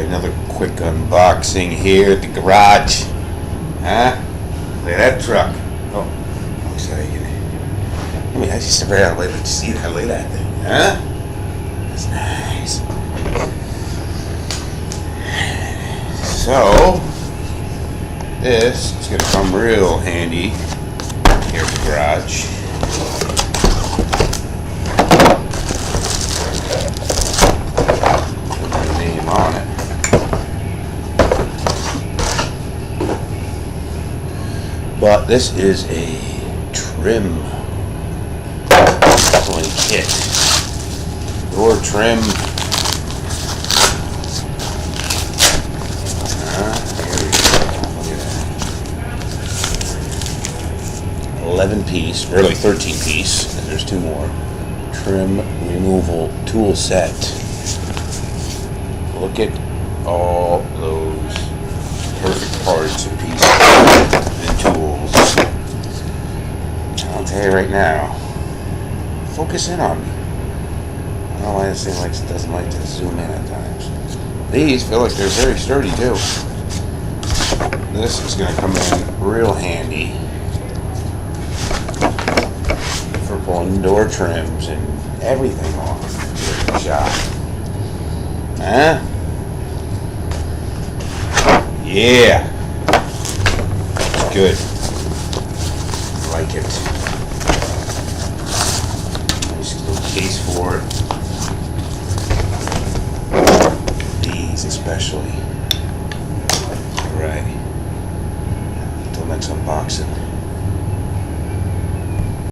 Alright, another quick unboxing here at the garage. Huh? Look at that truck. Oh, looks like it. I mean, I just never let you see that. Look at that thing. Huh? That's nice. So, this is going to come real handy here at the garage. On it. But this is a trim kit. Door trim. Here we go. Look at that. 11 piece, really 13 piece, and there's two more. Trim removal tool set. Look at all those perfect parts and pieces and tools. I'll tell you right now, focus in on me. I don't know why this thing doesn't like to zoom in at times. These feel like they're very sturdy too. This is going to come in real handy for pulling door trims and everything off the shop. Huh? Yeah. It's good. I like it. Nice little case for it. These especially. Alright. Until next unboxing.